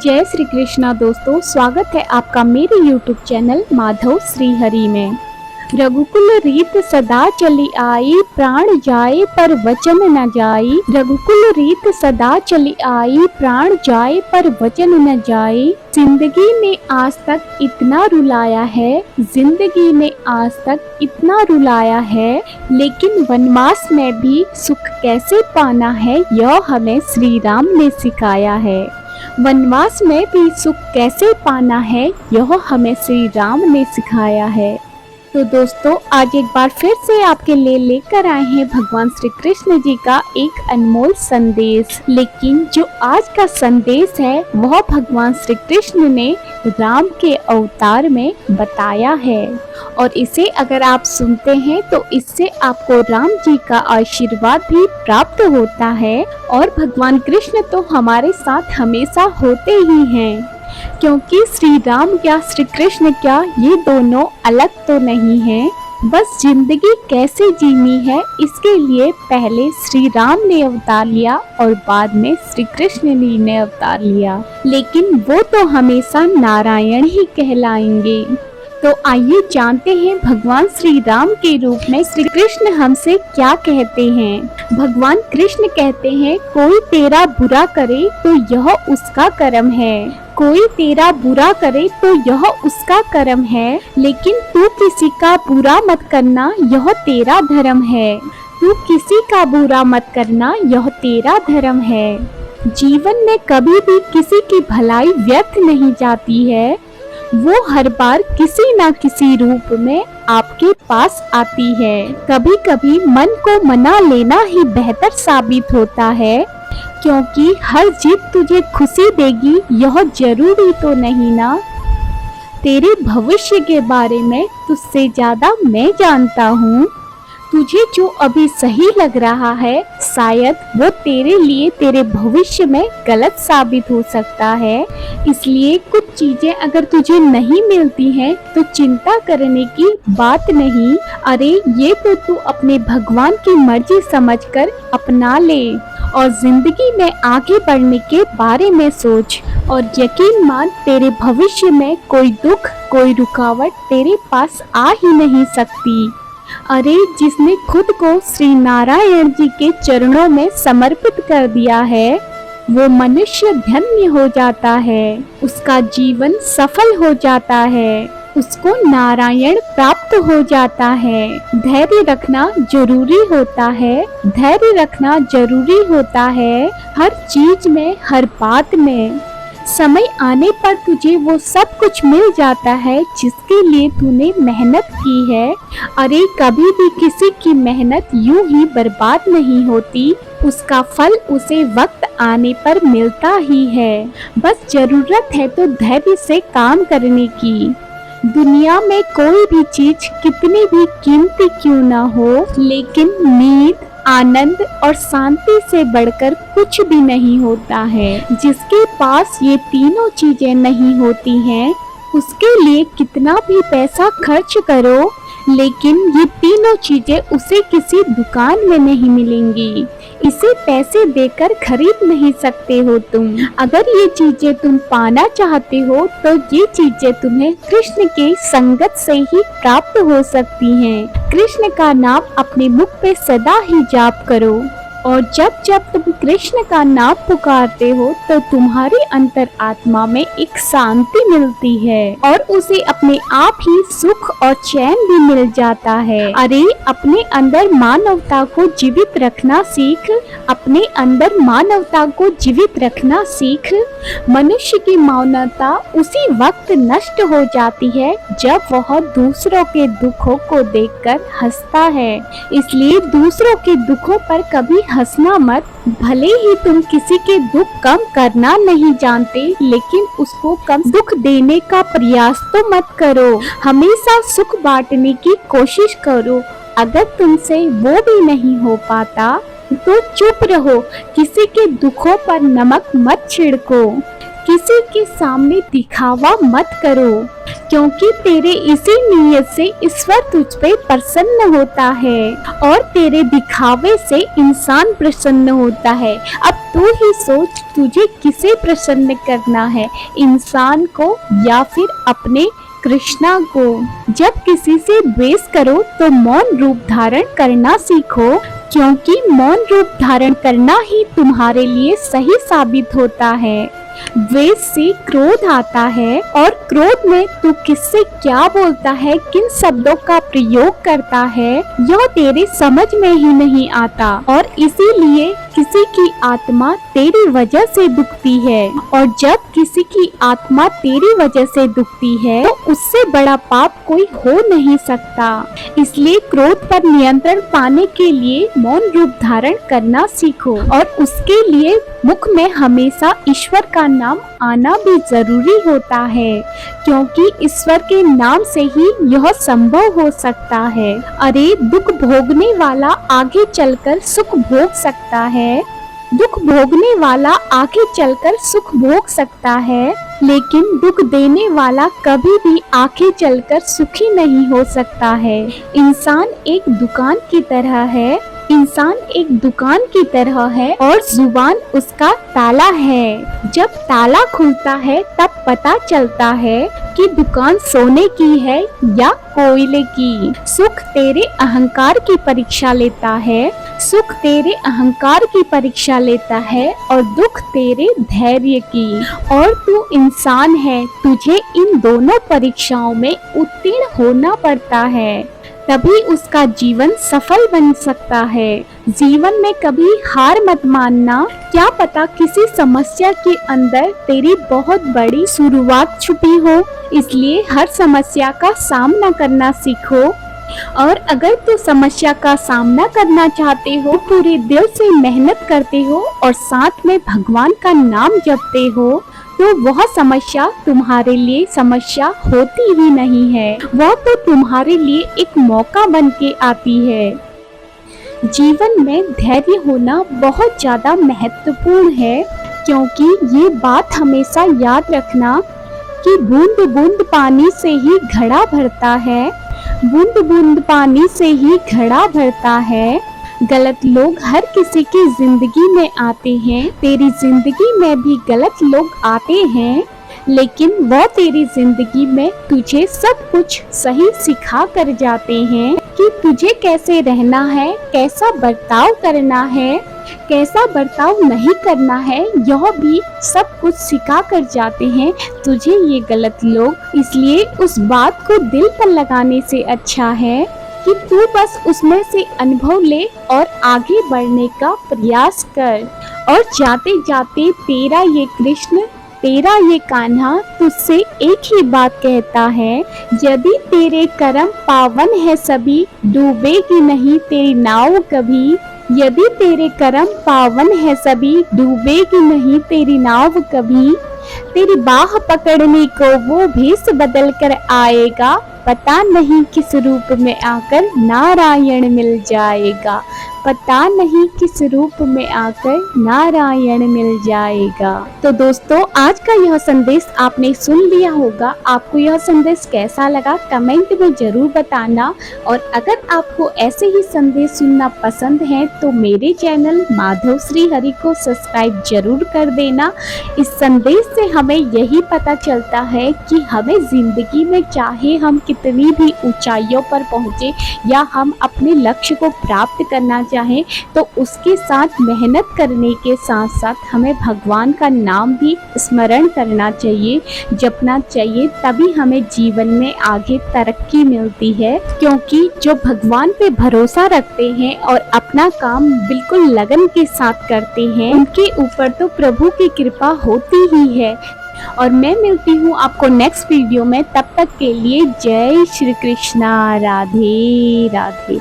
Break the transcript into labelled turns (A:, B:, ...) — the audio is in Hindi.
A: जय श्री कृष्णा दोस्तों, स्वागत है आपका मेरे YouTube चैनल माधव श्री हरि में। रघुकुल रीत सदा चली आई, प्राण जाए पर वचन न जाई। रघुकुल रीत सदा चली आई, प्राण जाए पर वचन न जाई। जिंदगी में आज तक इतना रुलाया है, जिंदगी में आज तक इतना रुलाया है, लेकिन वनवास में भी सुख कैसे पाना है, यह हमें श्री राम ने सिखाया है। वनवास में भी सुख कैसे पाना है, यह हमें श्री राम ने सिखाया है। तो दोस्तों, आज एक बार फिर से आपके लिए लेकर आए हैं भगवान श्री कृष्ण जी का एक अनमोल संदेश। लेकिन जो आज का संदेश है वह भगवान श्री कृष्ण ने राम के अवतार में बताया है, और इसे अगर आप सुनते हैं तो इससे आपको राम जी का आशीर्वाद भी प्राप्त होता है। और भगवान कृष्ण तो हमारे साथ हमेशा होते ही हैं, क्योंकि श्री राम या श्री कृष्ण क्या, ये दोनों अलग तो नहीं हैं। बस जिंदगी कैसे जीनी है इसके लिए पहले श्री राम ने अवतार लिया और बाद में श्री कृष्ण जी ने अवतार लिया, लेकिन वो तो हमेशा नारायण ही कहलाएंगे। तो आइए जानते हैं भगवान श्री राम के रूप में श्री कृष्ण हमसे क्या कहते हैं। भगवान कृष्ण कहते हैं, कोई तेरा बुरा करे तो यह उसका कर्म है, कोई तेरा बुरा करे तो यह उसका कर्म है, लेकिन तू किसी का बुरा मत करना, यह तेरा धर्म है। तू किसी का बुरा मत करना, यह तेरा धर्म है। जीवन में कभी भी किसी की भलाई व्यर्थ नहीं जाती है, वो हर बार किसी न किसी रूप में आपके पास आती है। कभी कभी मन को मना लेना ही बेहतर साबित होता है, क्योंकि हर जीत तुझे खुशी देगी यह जरूरी तो नहीं ना। तेरे भविष्य के बारे में तुझसे ज्यादा मैं जानता हूँ। तुझे जो अभी सही लग रहा है, शायद वो तेरे लिए तेरे भविष्य में गलत साबित हो सकता है। इसलिए कुछ चीजें अगर तुझे नहीं मिलती हैं तो चिंता करने की बात नहीं। अरे ये तो तू अपने भगवान की मर्जी समझकर अपना ले और जिंदगी में आगे बढ़ने के बारे में सोच, और यकीन मान तेरे भविष्य में कोई दुख, कोई रुकावट तेरे पास आ ही नहीं सकती। अरे जिसने खुद को श्री नारायण जी के चरणों में समर्पित कर दिया है, वो मनुष्य धन्य हो जाता है, उसका जीवन सफल हो जाता है, उसको नारायण प्राप्त हो जाता है। धैर्य रखना जरूरी होता है, धैर्य रखना जरूरी होता है, हर चीज में, हर बात में। समय आने पर तुझे वो सब कुछ मिल जाता है जिसके लिए तूने मेहनत की है। अरे कभी भी किसी की मेहनत यूं ही बर्बाद नहीं होती, उसका फल उसे वक्त आने पर मिलता ही है। बस जरूरत है तो धैर्य से काम करने की। दुनिया में कोई भी चीज कितनी भी कीमती क्यों ना हो, लेकिन नींद, आनंद और शांति से बढ़कर कुछ भी नहीं होता है। जिसके पास ये तीनों चीजें नहीं होती हैं, उसके लिए कितना भी पैसा खर्च करो, लेकिन ये तीनों चीजें उसे किसी दुकान में नहीं मिलेंगी। इसे पैसे देकर खरीद नहीं सकते हो तुम। अगर ये चीजें तुम पाना चाहते हो तो ये चीजें तुम्हें कृष्ण के संगत से ही प्राप्त हो सकती हैं। कृष्ण का नाम अपने मुख पे सदा ही जाप करो, और जब जब तुम कृष्ण का नाम पुकारते हो तो तुम्हारी अंतर आत्मा में एक शांति मिलती है, और उसे अपने आप ही सुख और चैन भी मिल जाता है। अरे अपने अंदर मानवता को जीवित रखना सीख, अपने अंदर मानवता को जीवित रखना सीख। मनुष्य की मानवता उसी वक्त नष्ट हो जाती है जब वह दूसरों के दुखों को देखकर हंसता है। इसलिए दूसरों के दुखों पर कभी हंसना मत। भले ही तुम किसी के दुख कम करना नहीं जानते, लेकिन उसको कम दुख देने का प्रयास तो मत करो। हमेशा सुख बांटने की कोशिश करो। अगर तुमसे वो भी नहीं हो पाता तो चुप रहो। किसी के दुखों पर नमक मत छिड़को, किसी के सामने दिखावा मत करो, क्योंकि तेरे इसी नीयत से ईश्वर तुझ पे प्रसन्न होता है और तेरे दिखावे से इंसान प्रसन्न होता है। अब तू ही सोच तुझे किसे प्रसन्न करना है, इंसान को या फिर अपने कृष्णा को। जब किसी से द्वेष करो तो मौन रूप धारण करना सीखो, क्योंकि मौन रूप धारण करना ही तुम्हारे लिए सही साबित होता है। द्वेष से क्रोध आता है और क्रोध में तू किससे क्या बोलता है, किन शब्दों का प्रयोग करता है, यह तेरे समझ में ही नहीं आता और इसीलिए किसी की आत्मा तेरी वजह से दुखती है। और जब किसी की आत्मा तेरी वजह से दुखती है तो उससे बड़ा पाप कोई हो नहीं सकता। इसलिए क्रोध पर नियंत्रण पाने के लिए मौन रूप धारण करना सीखो और उसके लिए मुख में हमेशा ईश्वर का नाम आना भी जरूरी होता है, क्योंकि ईश्वर के नाम से ही यह संभव हो सकता है। अरे दुख भोगने वाला आगे चलकर सुख भोग सकता है, दुख भोगने वाला आगे चलकर सुख भोग सकता है, लेकिन दुख देने वाला कभी भी आगे चलकर सुखी नहीं हो सकता है। इंसान एक दुकान की तरह है, इंसान एक दुकान की तरह है और जुबान उसका ताला है। जब ताला खुलता है तब पता चलता है कि दुकान सोने की है या कोयले की। सुख तेरे अहंकार की परीक्षा लेता है, सुख तेरे अहंकार की परीक्षा लेता है और दुख तेरे धैर्य की। और तू इंसान है, तुझे इन दोनों परीक्षाओं में उत्तीर्ण होना पड़ता है, तभी उसका जीवन सफल बन सकता है। जीवन में कभी हार मत मानना, क्या पता किसी समस्या के अंदर तेरी बहुत बड़ी शुरुआत छुपी हो। इसलिए हर समस्या का सामना करना सीखो और अगर तू समस्या का सामना करना चाहते हो, पूरे दिल से मेहनत करते हो और साथ में भगवान का नाम जपते हो, तो वह समस्या तुम्हारे लिए समस्या होती ही नहीं है, वह तो तुम्हारे लिए एक मौका बन के आती है। जीवन में धैर्य होना बहुत ज़्यादा महत्वपूर्ण है, क्योंकि ये बात हमेशा याद रखना कि बूंद बूंद पानी से ही घड़ा भरता है, बूंद बूंद पानी से ही घड़ा भरता है। गलत लोग हर किसी की जिंदगी में आते हैं, तेरी जिंदगी में भी गलत लोग आते हैं, लेकिन वह तेरी जिंदगी में तुझे सब कुछ सही सिखा कर जाते हैं कि तुझे कैसे रहना है, कैसा बर्ताव करना है, कैसा बर्ताव नहीं करना है, यह भी सब कुछ सिखा कर जाते हैं तुझे ये गलत लोग। इसलिए उस बात को दिल पर लगाने से अच्छा है कि तू बस उसमें से अनुभव ले और आगे बढ़ने का प्रयास कर। और जाते जाते तेरा ये कृष्ण, तेरा ये कान्हा तुझसे एक ही बात कहता है, यदि तेरे कर्म पावन है सभी, डूबेगी नहीं तेरी नाव कभी। यदि तेरे कर्म पावन है सभी, डूबेगी नहीं तेरी नाव कभी। तेरी बाह पकड़ने को वो भेष बदल कर आएगा, पता नहीं किस रूप में आकर नारायण मिल जाएगा, पता नहीं किस रूप में आकर नारायण मिल जाएगा। तो दोस्तों आज का यह संदेश आपने सुन लिया होगा, आपको यह संदेश कैसा लगा कमेंट में जरूर बताना। और अगर आपको ऐसे ही संदेश सुनना पसंद है तो मेरे चैनल माधव श्री हरि को सब्सक्राइब जरूर कर देना। इस संदेश से हमें यही पता चलता है कि हमें जिंदगी में चाहे हम कितनी भी ऊंचाइयों पर पहुंचे या हम अपने लक्ष्य को प्राप्त करना चाहें, तो उसके साथ मेहनत करने के साथ साथ हमें भगवान का नाम भी स्मरण करना चाहिए, जपना चाहिए, तभी हमें जीवन में आगे तरक्की मिलती है। क्योंकि जो भगवान पे भरोसा रखते हैं और अपना काम बिल्कुल लगन के साथ करते हैं, उनके ऊपर तो प्रभु की कृपा होती ही है। और मैं मिलती हूँ आपको नेक्स्ट वीडियो में, तब तक के लिए जय श्री कृष्णा, राधे राधे।